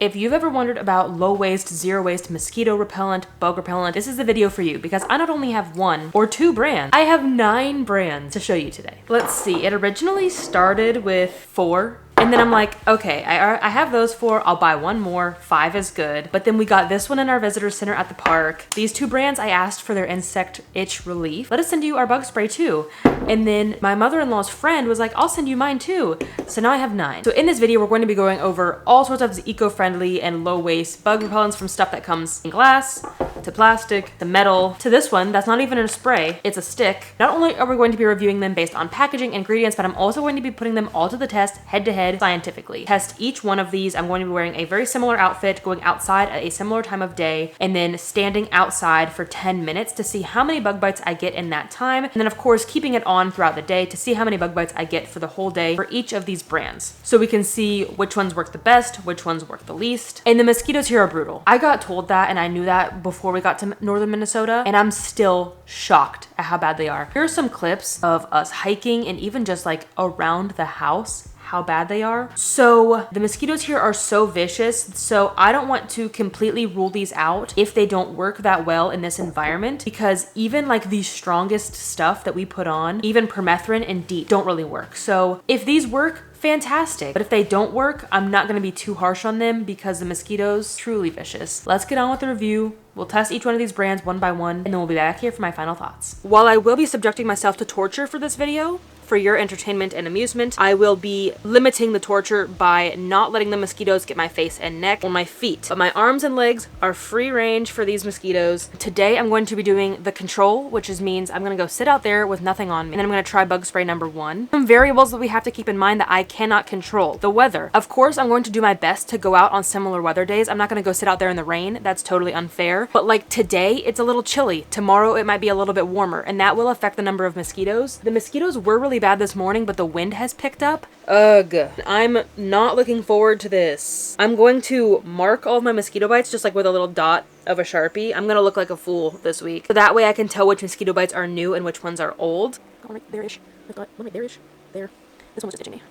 If you've ever wondered about low waste, zero waste mosquito repellent, bug repellent, this is the video for you because I not only have 1 or 2 brands, I have 9 brands to show you today. Let's see, it originally started with 4. And then I'm like, okay, I have those 4, I'll buy 1 more, 5 is good. But then we got this one in our visitor center at the park. These 2 brands I asked for their insect itch relief. Let us send you our bug spray too. And then my mother-in-law's friend was like, I'll send you mine too. So now I have 9. So in this video, we're going to be going over all sorts of eco-friendly and low waste bug repellents, from stuff that comes in glass, to plastic, to metal, to this one that's not even a spray, it's a stick. Not only are we going to be reviewing them based on packaging, ingredients, but I'm also going to be putting them all to the test, head to head, scientifically. Test each one of these. I'm going to be wearing a very similar outfit, going outside at a similar time of day, and then standing outside for 10 minutes to see how many bug bites I get in that time. And then of course, keeping it on throughout the day to see how many bug bites I get for the whole day for each of these brands. So we can see which ones work the best, which ones work the least. And the mosquitoes here are brutal. I got told that, and I knew that before we got to northern Minnesota, and I'm still shocked at how bad they are. Here are some clips of us hiking and even just like around the house, how bad they are. So the mosquitoes here are so vicious, so I don't want to completely rule these out if they don't work that well in this environment, because even like the strongest stuff that we put on, even permethrin and DEET, don't really work. So if these work, fantastic. But if they don't work, I'm not gonna be too harsh on them because the mosquitoes, truly vicious. Let's get on with the review. We'll test each one of these brands one by one, and then we'll be back here for my final thoughts. While I will be subjecting myself to torture for this video, for your entertainment and amusement, I will be limiting the torture by not letting the mosquitoes get my face and neck or my feet. But my arms and legs are free range for these mosquitoes. Today, I'm going to be doing the control, which means I'm gonna go sit out there with nothing on me. And then I'm gonna try bug spray number 1. Some variables that we have to keep in mind that I cannot control. The weather. Of course, I'm going to do my best to go out on similar weather days. I'm not gonna go sit out there in the rain. That's totally unfair. But like today, it's a little chilly. Tomorrow, it might be a little bit warmer, and that will affect the number of mosquitoes. The mosquitoes were really bad this morning, but the wind has picked up. Ugh. I'm not looking forward to this. I'm going to mark all of my mosquito bites just like with a little dot of a Sharpie. I'm gonna look like a fool this week. So that way I can tell which mosquito bites are new and which ones are old. Oh, right there-ish. One right there-ish. There. This one was just itching me.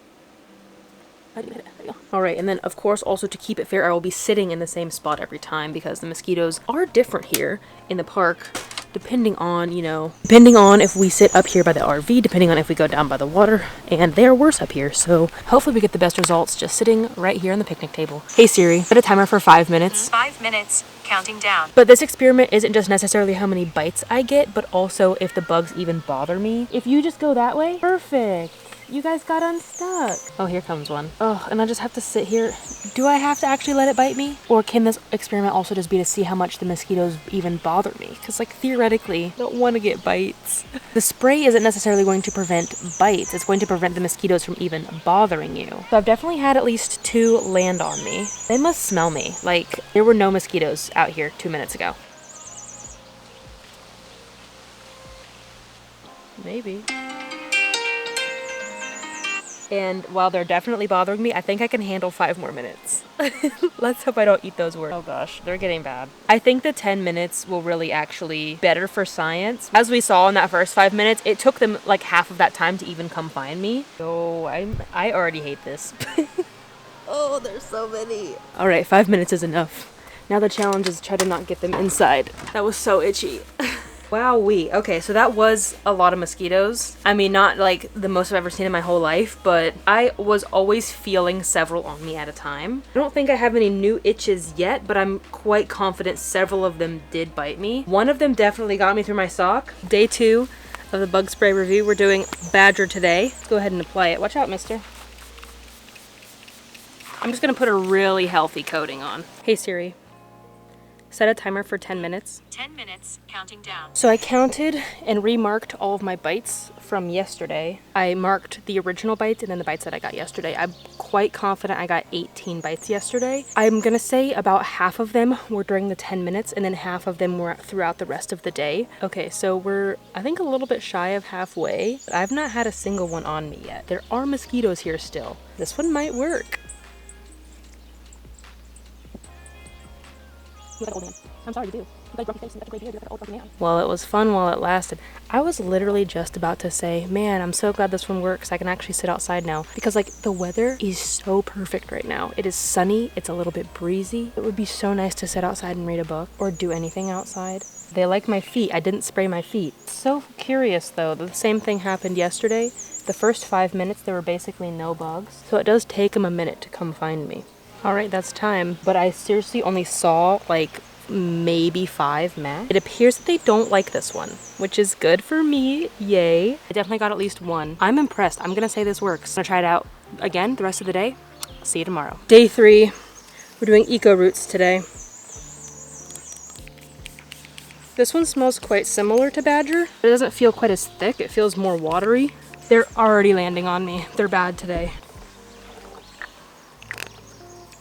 I didn't hit it. There you go. All right, and then of course also to keep it fair, I will be sitting in the same spot every time because the mosquitoes are different here in the park. Depending on, you know, depending on if we sit up here by the RV, depending on if we go down by the water, and they're worse up here. So hopefully we get the best results just sitting right here on the picnic table. Hey Siri, set a timer for 5 minutes. 5 minutes, counting down. But this experiment isn't just necessarily how many bites I get, but also if the bugs even bother me. If you just go that way, perfect. You guys got unstuck. Oh, here comes one. Oh, and I just have to sit here. Do I have to actually let it bite me? Or can this experiment also just be to see how much the mosquitoes even bother me? Because like theoretically, I don't want to get bites. The spray isn't necessarily going to prevent bites. It's going to prevent the mosquitoes from even bothering you. So I've definitely had at least 2 land on me. They must smell me. Like there were no mosquitoes out here 2 minutes ago. Maybe. And while they're definitely bothering me, I think I can handle 5 more minutes. Let's hope I don't eat those words. Oh gosh, they're getting bad. I think the 10 minutes will really actually better for science. As we saw in that first 5 minutes, it took them like half of that time to even come find me. So I already hate this. Oh, there's so many. All right, 5 minutes is enough. Now the challenge is try to not get them inside. That was so itchy. Wowee. Okay, so that was a lot of mosquitoes. I mean, not like the most I've ever seen in my whole life, but I was always feeling several on me at a time. I don't think I have any new itches yet, but I'm quite confident several of them did bite me. One of them definitely got me through my sock. Day 2 of the bug spray review. We're doing Badger today. Let's go ahead and apply it. Watch out, mister. I'm just gonna put a really healthy coating on. Hey Siri. Set a timer for 10 minutes. 10 minutes, counting down. So I counted and remarked all of my bites from yesterday. I marked the original bites and then the bites that I got yesterday. I'm quite confident I got 18 bites yesterday. I'm gonna say about half of them were during the 10 minutes and then half of them were throughout the rest of the day. Okay, so we're, I think, a little bit shy of halfway, but I've not had a single one on me yet. There are mosquitoes here still. This one might work. You like an old man. I'm sorry, you do. You like grumpy face and such a great beard. You're like an old grumpy man. Well, it was fun while it lasted. I was literally just about to say, man, I'm so glad this one works. I can actually sit outside now. Because like the weather is so perfect right now. It is sunny. It's a little bit breezy. It would be so nice to sit outside and read a book or do anything outside. They like my feet. I didn't spray my feet. So curious though. The same thing happened yesterday. The first 5 minutes there were basically no bugs. So it does take them a minute to come find me. All right, that's time. But I seriously only saw like maybe 5 max. It appears that they don't like this one, which is good for me. Yay. I definitely got at least one. I'm impressed. I'm gonna say this works. I'm gonna try it out again the rest of the day. See you tomorrow. Day 3. We're doing eco roots today. This one smells quite similar to Badger. It doesn't feel quite as thick. It feels more watery. They're already landing on me. They're bad today.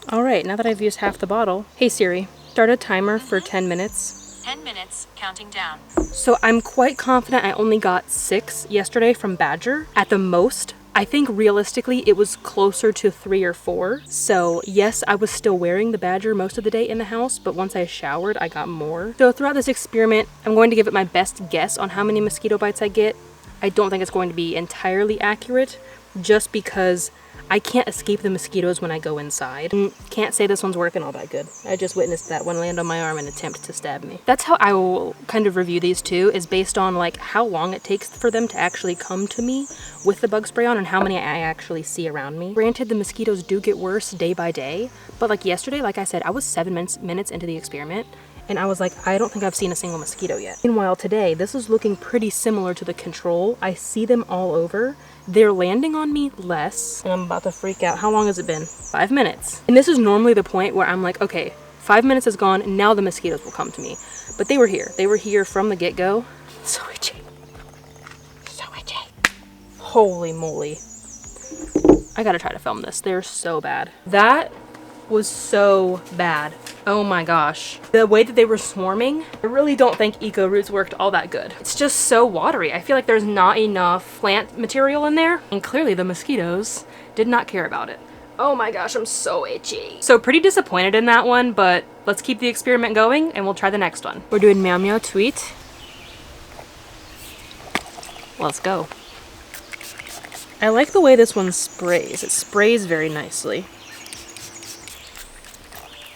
All right, now that I've used half the bottle. Hey Siri, start a timer for 10 minutes. 10 minutes, counting down. So I'm quite confident I only got 6 yesterday from Badger at the most. I think realistically it was closer to 3 or 4. So yes, I was still wearing the Badger most of the day in the house, but once I showered, I got more. So throughout this experiment, I'm going to give it my best guess on how many mosquito bites I get. I don't think it's going to be entirely accurate, just because I can't escape the mosquitoes when I go inside. And can't say this one's working all that good. I just witnessed that one land on my arm and attempt to stab me. That's how I will kind of review these two, is based on like how long it takes for them to actually come to me with the bug spray on and how many I actually see around me. Granted, the mosquitoes do get worse day by day, but like yesterday, like I said, I was 7 minutes into the experiment, and I was like, I don't think I've seen a single mosquito yet. Meanwhile, today, this is looking pretty similar to the control. I see them all over. They're landing on me less, and I'm about to freak out. How long has it been? 5 minutes. And this is normally the point where I'm like, okay, 5 minutes is gone, now the mosquitoes will come to me. But they were here. They were here from the get-go. So itchy. So itchy. Holy moly. I gotta try to film this. They're so bad. That was so bad. Oh my gosh. The way that they were swarming, I really don't think eco roots worked all that good. It's just so watery. I feel like there's not enough plant material in there, and clearly the mosquitoes did not care about it. Oh my gosh, I'm so itchy. So pretty disappointed in that one, but let's keep the experiment going and we'll try the next one. We're doing Meow Meow Tweet. Let's go. I like the way this one sprays. It sprays very nicely.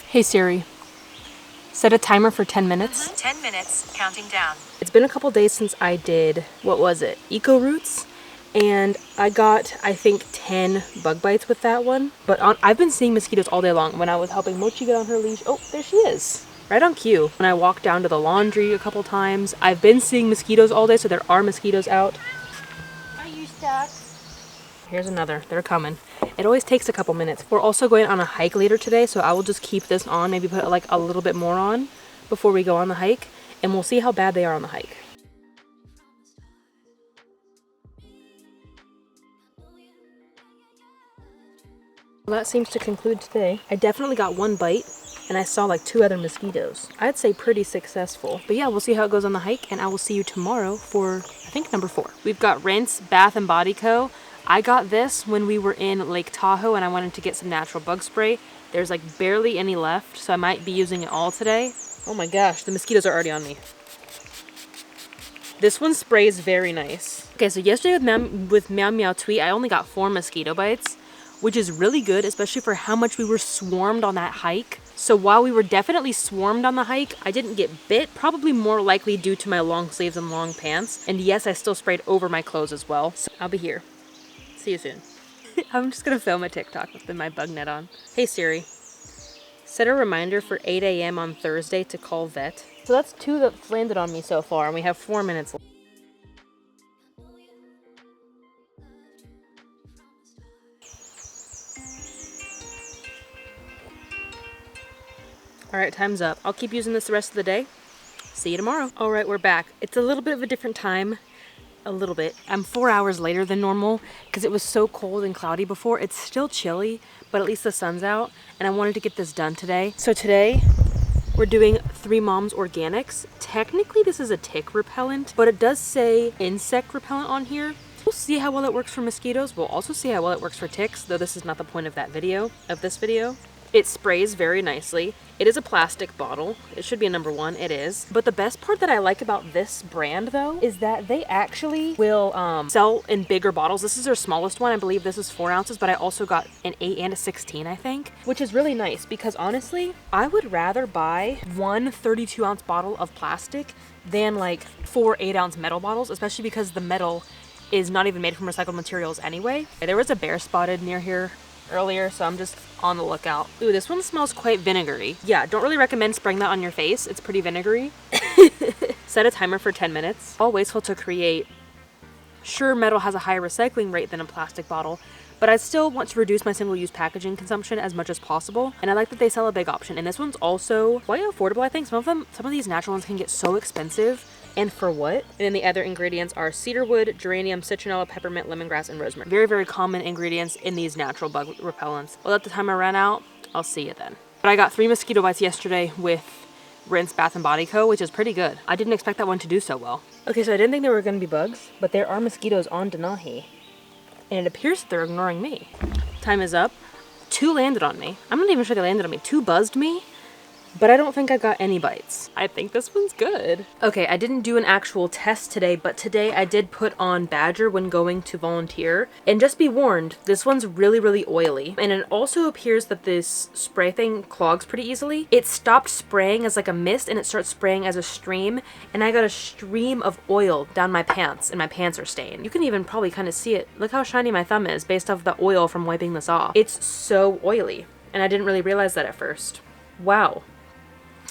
Hey Siri, set a timer for 10 minutes. 10 minutes, counting down. It's been a couple days since I did, what was it, eco roots? And I got, I think, 10 bug bites with that one. But I've been seeing mosquitoes all day long. When I was helping Mochi get on her leash, oh, there she is. Right on cue. When I walked down to the laundry a couple times, I've been seeing mosquitoes all day, so there are mosquitoes out. Are you stuck? Here's another, they're coming. It always takes a couple minutes. We're also going on a hike later today, so I will just keep this on, maybe put like a little bit more on before we go on the hike, and we'll see how bad they are on the hike. Well, that seems to conclude today. I definitely got 1 bite, and I saw like 2 other mosquitoes. I'd say pretty successful. But yeah, we'll see how it goes on the hike, and I will see you tomorrow for, I think, number 4. We've got Rinse, Bath & Body Co. I got this when we were in Lake Tahoe and I wanted to get some natural bug spray. There's like barely any left, so I might be using it all today. Oh my gosh, the mosquitoes are already on me. This one sprays very nice. Okay, so yesterday with Meow Meow Tweet, I only got 4 mosquito bites, which is really good, especially for how much we were swarmed on that hike. So while we were definitely swarmed on the hike, I didn't get bit, probably more likely due to my long sleeves and long pants. And yes, I still sprayed over my clothes as well. So I'll be here. See you soon. I'm just gonna film a TikTok with my bug net on. Hey Siri, set a reminder for 8 a.m. on Thursday to call vet. So that's 2 that's landed on me so far, and we have 4 minutes left. All right, time's up. I'll keep using this the rest of the day. See you tomorrow. All right, we're back. It's a little bit of a different time. A little bit. I'm 4 hours later than normal because it was so cold and cloudy before. It's still chilly, but at least the sun's out, and I wanted to get this done today. So today we're doing 3 Moms Organics. Technically this is a tick repellent, but it does say insect repellent on here. We'll see how well it works for mosquitoes. We'll also see how well it works for ticks, though this is not the point of that video, of this video. It sprays very nicely. It is a plastic bottle. It should be a number 1. It is. But the best part that I like about this brand though is that they actually will sell in bigger bottles. This is their smallest one. I believe this is 4 ounces, but I also got an 8 and a 16, I think, which is really nice because honestly, I would rather buy one 32-ounce bottle of plastic than like 4 8-ounce metal bottles, especially because the metal is not even made from recycled materials anyway. There was a bear spotted near here earlier, so I'm just on the lookout. Ooh, this one smells quite vinegary. Yeah, don't really recommend spraying that on your face. It's pretty vinegary. Set a timer for 10 minutes. All wasteful to create. Sure, metal has a higher recycling rate than a plastic bottle, but I still want to reduce my single-use packaging consumption as much as possible, and I like that they sell a big option. And this one's also quite affordable, I think. Some of these natural ones can get so expensive. And for what? And then the other ingredients are cedarwood, geranium, citronella, peppermint, lemongrass, and rosemary. Very, very common ingredients in these natural bug repellents. Well, at the time I ran out, I'll see you then. But I got 3 mosquito bites yesterday with Rinse Bath & Body Co., which is pretty good. I didn't expect that one to do so well. Okay, so I didn't think there were going to be bugs, but there are mosquitoes on Denahi. And it appears that they're ignoring me. Time is up. 2 landed on me. I'm not even sure they landed on me. 2 buzzed me. But I don't think I got any bites. I think this one's good. Okay, I didn't do an actual test today, but today I did put on Badger when going to volunteer. And just be warned, this one's really, really oily. And it also appears that this spray thing clogs pretty easily. It stopped spraying as like a mist and it starts spraying as a stream. And I got a stream of oil down my pants and my pants are stained. You can even probably kind of see it. Look how shiny my thumb is based off the oil from wiping this off. It's so oily. And I didn't really realize that at first. Wow.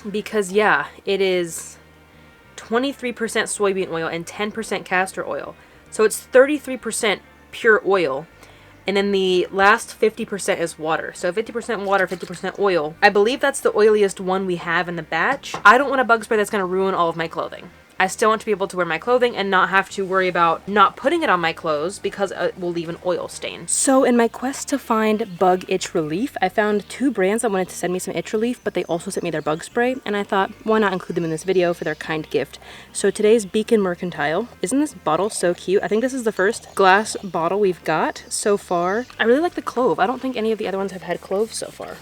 Because yeah, it is 23% soybean oil and 10% castor oil. So it's 33% pure oil. And then the last 50% is water. So 50% water, 50% oil. I believe that's the oiliest one we have in the batch. I don't want a bug spray that's going to ruin all of my clothing. I still want to be able to wear my clothing and not have to worry about not putting it on my clothes because it will leave an oil stain. So in my quest to find bug itch relief, I found 2 brands that wanted to send me some itch relief, but they also sent me their bug spray. And I thought, why not include them in this video for their kind gift? So today's Beacon Mercantile. Isn't this bottle so cute? I think this is the first glass bottle we've got so far. I really like the clove. I don't think any of the other ones have had cloves so far.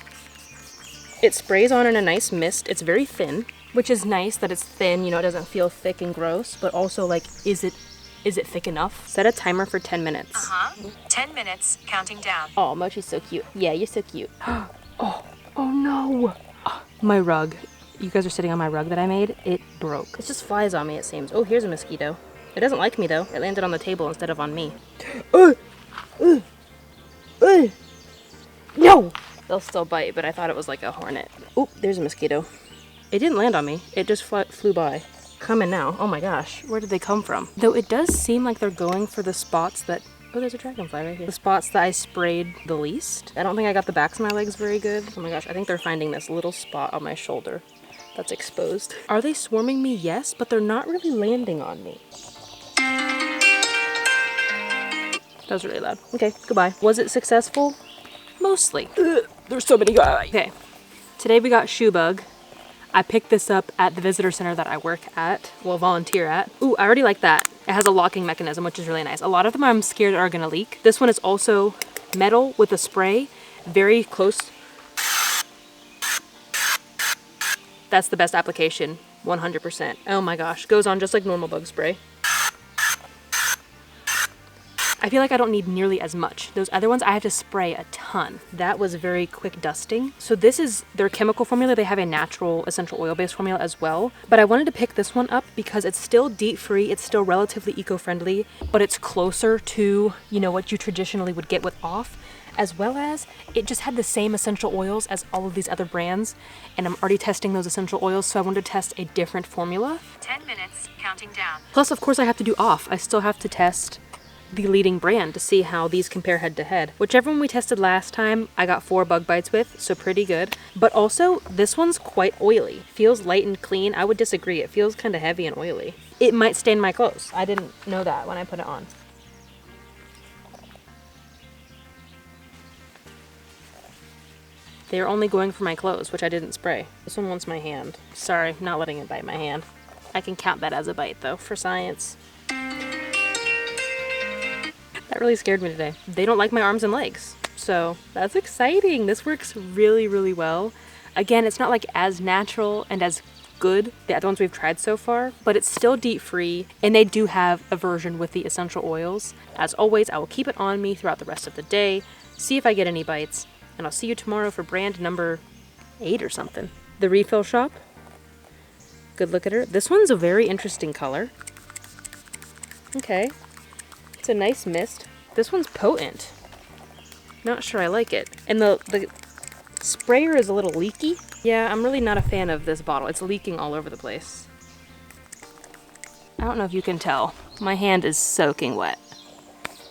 It sprays on in a nice mist. It's very thin, which is nice that it's thin, you know, it doesn't feel thick and gross, but also like, is it thick enough? Set a timer for 10 minutes. 10 minutes, counting down. Oh, Mochi's so cute. Yeah, you're so cute. Oh no. Oh, my rug. You guys are sitting on my rug that I made. It broke. It just flies on me, it seems. Oh, here's a mosquito. It doesn't like me though. It landed on the table instead of on me. No! They'll still bite, but I thought it was like a hornet. Oh, there's a mosquito. It didn't land on me. It just flew by. Coming now. Oh my gosh. Where did they come from? Though it does seem like they're going for the spots that... Oh, there's a dragonfly right here. The spots that I sprayed the least. I don't think I got the backs of my legs very good. Oh my gosh. I think they're finding this little spot on my shoulder that's exposed. Are they swarming me? Yes, but they're not really landing on me. That was really loud. Okay, goodbye. Was it successful? Mostly. Ugh, there's so many guys. Okay. Today we got Shubug. I picked this up at the visitor center that I work at, well, volunteer at. Ooh, I already like that. It has a locking mechanism, which is really nice. A lot of them I'm scared are gonna leak. This one is also metal with a spray, very close. That's the best application, 100%. Oh my gosh, goes on just like normal bug spray. I feel like I don't need nearly as much. Those other ones, I have to spray a ton. That was very quick dusting. So this is their chemical formula. They have a natural essential oil-based formula as well. But I wanted to pick this one up because it's still DEET-free. It's still relatively eco-friendly, but it's closer to, you know, what you traditionally would get with off, as well as it just had the same essential oils as all of these other brands. And I'm already testing those essential oils, so I wanted to test a different formula. 10 minutes, counting down. Plus, of course, I have to do off. I still have to test the leading brand to see how these compare head to head. Whichever one we tested last time, I got 4 bug bites with, so pretty good. But also, this one's quite oily. Feels light and clean. I would disagree. It feels kind of heavy and oily. It might stain my clothes. I didn't know that when I put it on. They're only going for my clothes, which I didn't spray. This one wants my hand. Sorry, not letting it bite my hand. I can count that as a bite though, for science. That really scared me today. They don't like my arms and legs. So that's exciting. This works really, really well. Again, it's not like as natural and as good, the other ones we've tried so far, but it's still DEET free, and they do have a version with the essential oils. As always, I will keep it on me throughout the rest of the day, see if I get any bites, and I'll see you tomorrow for brand number 8 or something. The Refill Shoppe. Good look at her. This one's a very interesting color. Okay. It's a nice mist. This one's potent. Not sure I like it. And the sprayer is a little leaky. Yeah, I'm really not a fan of this bottle. It's leaking all over the place. I don't know if you can tell. My hand is soaking wet.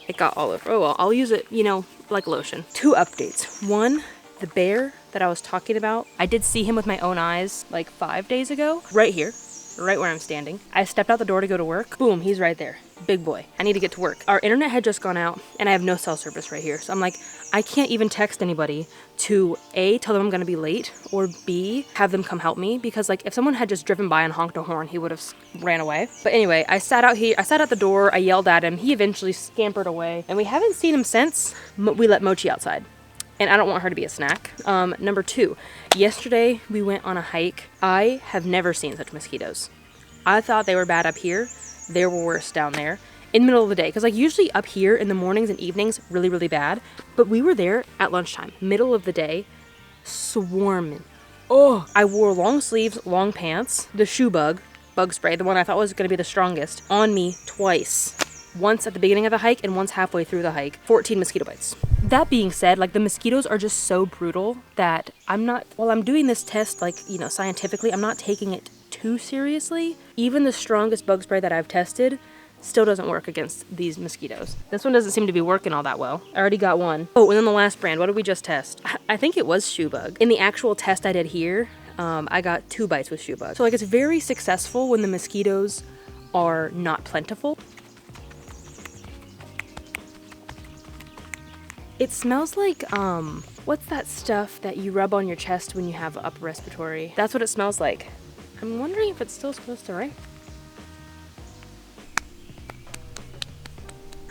It got all over. Oh well, I'll use it, you know, like lotion. 2 updates. 1, the bear that I was talking about. I did see him with my own eyes like 5 days ago. Right here. Right where I'm standing. I stepped out the door to go to work. Boom, he's right there. Big boy. I need to get to work. Our internet had just gone out and I have no cell service right here. So I'm like, I can't even text anybody to A, tell them I'm gonna be late, or B, have them come help me, because like if someone had just driven by and honked a horn, he would have ran away. But anyway, I sat out here, I sat at the door, I yelled at him, he eventually scampered away, and we haven't seen him since. We let Mochi outside. And I don't want her to be a snack. Number 2, yesterday we went on a hike. I have never seen such mosquitoes. I thought they were bad up here. They were worse down there in the middle of the day. Because like usually up here in the mornings and evenings, really, really bad. But we were there at lunchtime, middle of the day, swarming. Oh, I wore long sleeves, long pants, the Shubug bug spray, the one I thought was going to be the strongest, on me twice. Once at the beginning of the hike and once halfway through the hike. 14 mosquito bites. That being said, like the mosquitoes are just so brutal that while I'm doing this test, like, you know, scientifically, I'm not taking it too seriously. Even the strongest bug spray that I've tested still doesn't work against these mosquitoes. This one doesn't seem to be working all that well. I already got one. Oh, and then the last brand, what did we just test? I think it was Shubug. In the actual test I did here, I got 2 bites with Shubug. So like it's very successful when the mosquitoes are not plentiful. It smells like, what's that stuff that you rub on your chest when you have upper respiratory? That's what it smells like. I'm wondering if it's still supposed to rain.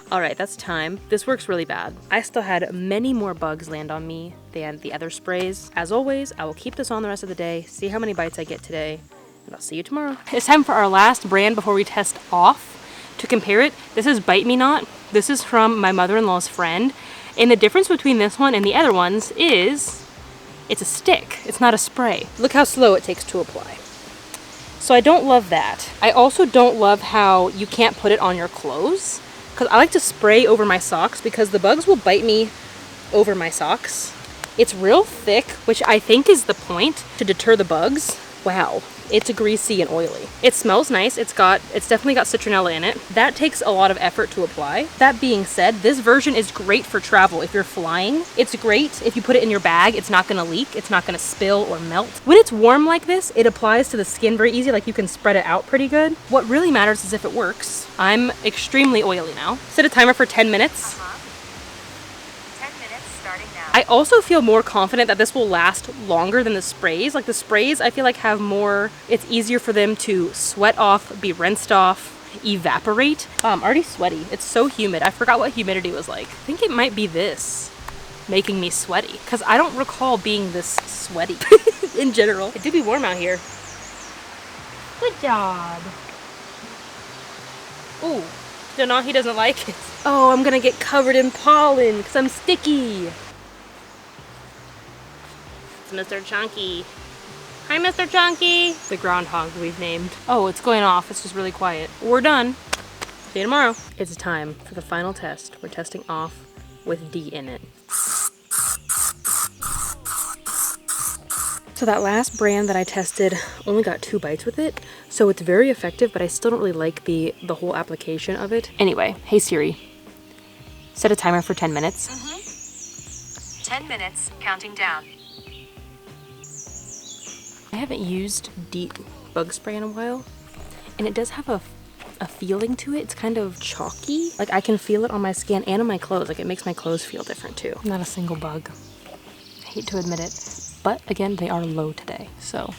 All right, that's time. This works really bad. I still had many more bugs land on me than the other sprays. As always, I will keep this on the rest of the day, see how many bites I get today, and I'll see you tomorrow. It's time for our last brand before we test off. To compare it, this is Bite Me Not. This is from my mother-in-law's friend. And the difference between this one and the other ones is it's a stick. It's not a spray. Look how slow it takes to apply. So I don't love that. I also don't love how you can't put it on your clothes, because I like to spray over my socks because the bugs will bite me over my socks. It's real thick, which I think is the point to deter the bugs. Wow, it's greasy and oily. It smells nice. It's definitely got citronella in it. That takes a lot of effort to apply. That being said, this version is great for travel. If you're flying, it's great. If you put it in your bag, it's not gonna leak. It's not gonna spill or melt. When it's warm like this, it applies to the skin very easy. Like you can spread it out pretty good. What really matters is if it works. I'm extremely oily now. Set a timer for 10 minutes. 10 minutes starting now. I also feel more confident that this will last longer than the sprays. Like the sprays, I feel like have more, it's easier for them to sweat off, be rinsed off, evaporate. Oh, I'm already sweaty. It's so humid. I forgot what humidity was like. I think it might be this making me sweaty, because I don't recall being this sweaty in general. It do be warm out here. Good job. Ooh, still not, he doesn't like it. Oh, I'm gonna get covered in pollen because I'm sticky. It's Mr. Chunky. Hi, Mr. Chunky. The groundhog we've named. Oh, it's going off. It's just really quiet. We're done. See you tomorrow. It's time for the final test. We're testing off with D in it. So that last brand that I tested only got 2 bites with it, so it's very effective, but I still don't really like the whole application of it. Anyway, hey Siri, set a timer for 10 minutes. 10 minutes, counting down. I haven't used DEET bug spray in a while, and it does have a feeling to it. It's kind of chalky. Like I can feel it on my skin and on my clothes. Like it makes my clothes feel different too. Not a single bug. I hate to admit it. But again, they are low today, so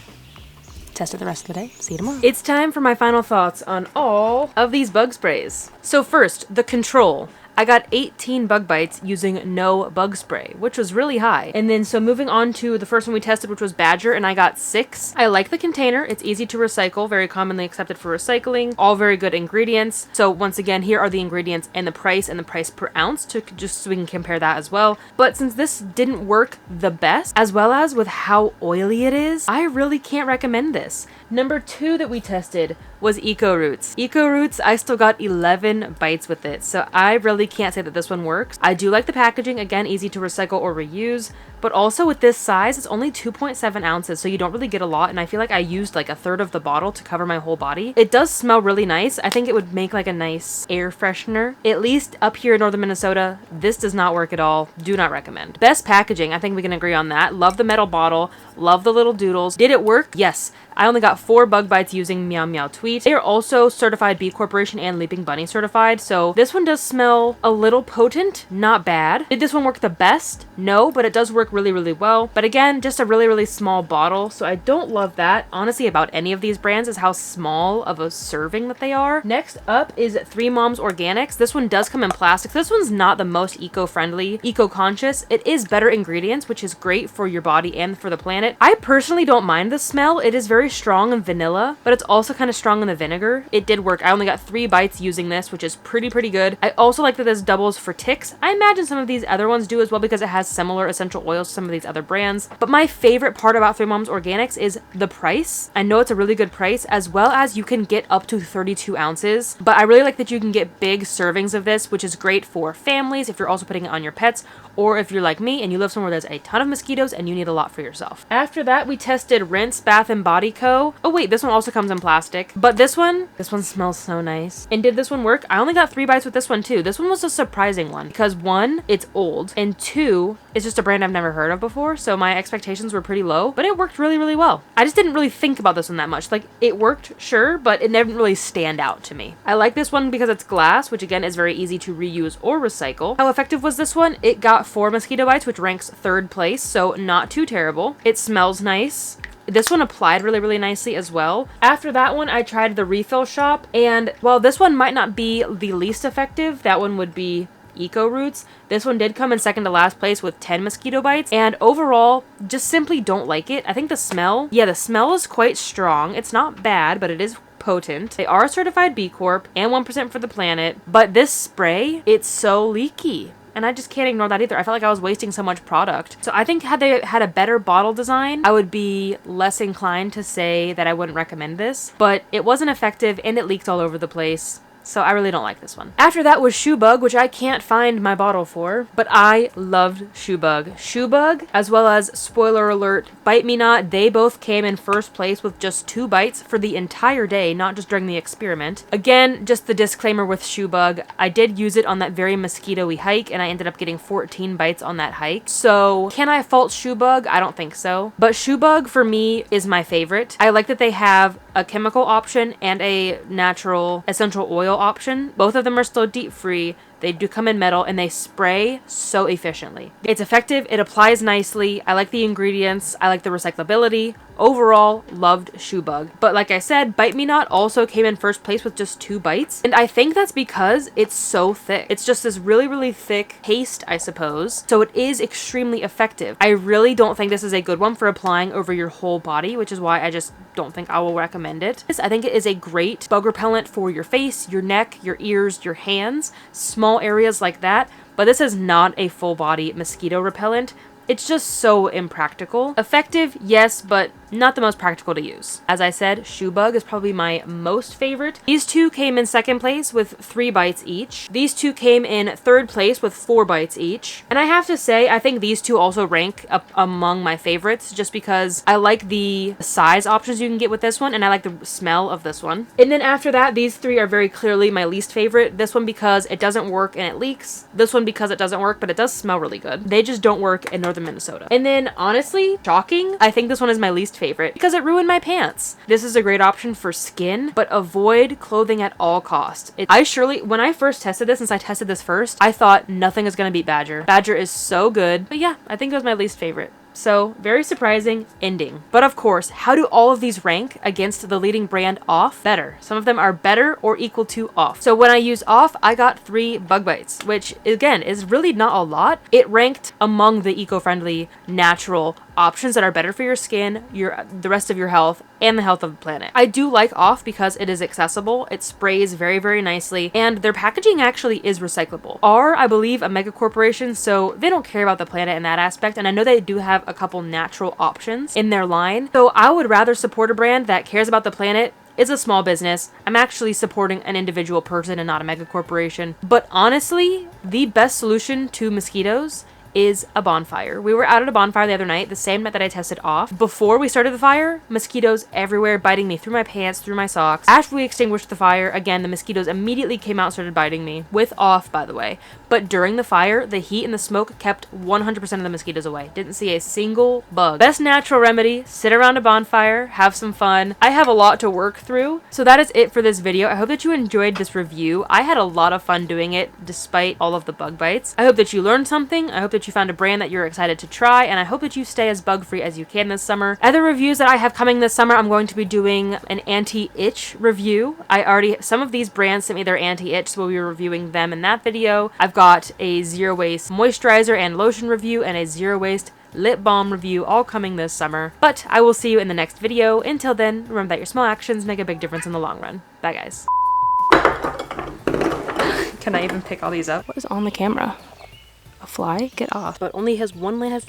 test it the rest of the day. See you tomorrow. It's time for my final thoughts on all of these bug sprays. So first, the Control. I got 18 bug bites using no bug spray, which was really high. And then so moving on to the first one we tested, which was Badger, and I got 6. I like the container. It's easy to recycle, very commonly accepted for recycling, all very good ingredients. So once again, here are the ingredients and the price per ounce to just so we can compare that as well. But since this didn't work the best, as well as with how oily it is, I really can't recommend this. Number 2 that we tested was Eco Roots. Eco Roots, I still got 11 bites with it, so I really can't say that this one works. I do like the packaging, again, easy to recycle or reuse, but also with this size, it's only 2.7 ounces, so you don't really get a lot, and I feel like I used like a third of the bottle to cover my whole body. It does smell really nice. I think it would make like a nice air freshener. At least up here in northern Minnesota, this does not work at all. Do not recommend. Best packaging, I think we can agree on that. Love the metal bottle, love the little doodles. Did it work? Yes. I only got 4 bug bites using Meow Meow Tweet. They are also certified B Corporation and Leaping Bunny certified, so this one does smell a little potent, not bad. Did this one work the best? No, but it does work really, really well. But again, just a really, really small bottle, so I don't love that, honestly, about any of these brands, is how small of a serving that they are. Next up is Three Moms Organics. This one does come in plastic. This one's not the most eco-friendly, eco-conscious. It is better ingredients, which is great for your body and for the planet. I personally don't mind the smell. It is very strong in vanilla, but it's also kind of strong in the vinegar. It did work. I only got 3 bites using this, which is pretty good. I also like that this doubles for ticks. I imagine some of these other ones do as well because it has similar essential oils to some of these other brands. But my favorite part about Three Moms Organics is the price. I know it's a really good price, as well as you can get up to 32 ounces. But I really like that you can get big servings of this, which is great for families if you're also putting it on your pets, or if you're like me and you live somewhere there's a ton of mosquitoes and you need a lot for yourself. After that, we tested Rinse Bath and Body Co. Oh wait, this one also comes in plastic. But this one smells so nice. And did this one work? I only got 3 bites with this one too. This one was a surprising one because 1, it's old, and 2, it's just a brand I've never heard of before, so my expectations were pretty low, but it worked really, really well. I just didn't really think about this one that much. Like, it worked, sure, but it didn't really stand out to me. I like this one because it's glass, which again is very easy to reuse or recycle. How effective was this one? It got 4 mosquito bites, which ranks 3rd place, so not too terrible. It smells nice. This one applied really, really nicely as well. After that one, I tried the Refill Shoppe, and while this one might not be the least effective, that one would be Eco Roots. This one did come in 2nd to last place with 10 mosquito bites, and overall, just simply don't like it. I think the smell is quite strong. It's not bad, but it is potent. They are certified B Corp and 1% for the planet, but this spray, it's so leaky. And I just can't ignore that either. I felt like I was wasting so much product. So I think had they had a better bottle design, I would be less inclined to say that I wouldn't recommend this. But it wasn't effective and it leaked all over the place. So I really don't like this one. After that was Shubug, which I can't find my bottle for, but I loved Shubug. Shubug, as well as, spoiler alert, Bite Me Not, they both came in 1st place with just 2 bites for the entire day, not just during the experiment. Again, just the disclaimer with Shubug, I did use it on that very mosquito-y hike, and I ended up getting 14 bites on that hike. So, can I fault Shubug? I don't think so. But Shubug, for me, is my favorite. I like that they have a chemical option and a natural essential oil option. Both of them are still deep free. They do come in metal and they spray so efficiently. It's effective, it applies nicely. I like the ingredients, I like the recyclability. Overall, loved Shubug. But like I said, Bite Me Not also came in 1st place with just 2 bites. And I think that's because it's so thick. It's just this really, really thick paste, I suppose. So it is extremely effective. I really don't think this is a good one for applying over your whole body, which is why I just don't think I will recommend it. I think it is a great bug repellent for your face, your neck, your ears, your hands, small areas like that. But this is not a full body mosquito repellent. It's just so impractical. Effective, yes, but not the most practical to use. As I said, Shubug is probably my most favorite. These 2 came in 2nd place with 3 bites each. These 2 came in 3rd place with 4 bites each. And I have to say, I think these 2 also rank up among my favorites just because I like the size options you can get with this one and I like the smell of this one. And then after that, these 3 are very clearly my least favorite. This one because it doesn't work and it leaks. This one because it doesn't work, but it does smell really good. They just don't work in northern Minnesota. And then honestly, shocking, I think this one is my least favorite because it ruined my pants. This is a great option for skin, but avoid clothing at all costs. When I first tested this, since I tested this first, I thought nothing is going to beat Badger. Badger is so good. But yeah, I think it was my least favorite. So very surprising ending. But of course, how do all of these rank against the leading brand off? Better. Some of them are better or equal to off. So when I use off, I got 3 bug bites, which again is really not a lot. It ranked among the eco-friendly, natural options that are better for your skin, the rest of your health, and the health of the planet. I do like off because it is accessible, it sprays very, very nicely, and their packaging actually is recyclable. Are, I believe, a mega corporation, so they don't care about the planet in that aspect, and I know they do have a couple natural options in their line, so I would rather support a brand that cares about the planet, is a small business. I'm actually supporting an individual person and not a mega corporation. But honestly, the best solution to mosquitoes is a bonfire. We were out at a bonfire the other night, the same night that I tested off. Before we started the fire, mosquitoes everywhere biting me through my pants, through my socks. After we extinguished the fire, again, the mosquitoes immediately came out and started biting me. With off, by the way. But during the fire, the heat and the smoke kept 100% of the mosquitoes away. Didn't see a single bug. Best natural remedy, sit around a bonfire, have some fun. I have a lot to work through. So that is it for this video. I hope that you enjoyed this review. I had a lot of fun doing it despite all of the bug bites. I hope that you learned something. I hope that you found a brand that you're excited to try, and I hope that you stay as bug-free as you can this summer. Other reviews that I have coming this summer, I'm going to be doing an anti-itch review. Some of these brands sent me their anti-itch, so we'll be reviewing them in that video. I've got a zero waste moisturizer and lotion review and a zero waste lip balm review all coming this summer. But I will see you in the next video. Until then, remember that your small actions make a big difference in the long run. Bye, guys. Can I even pick all these up? What is on the camera? A fly? Get off. But only has one last...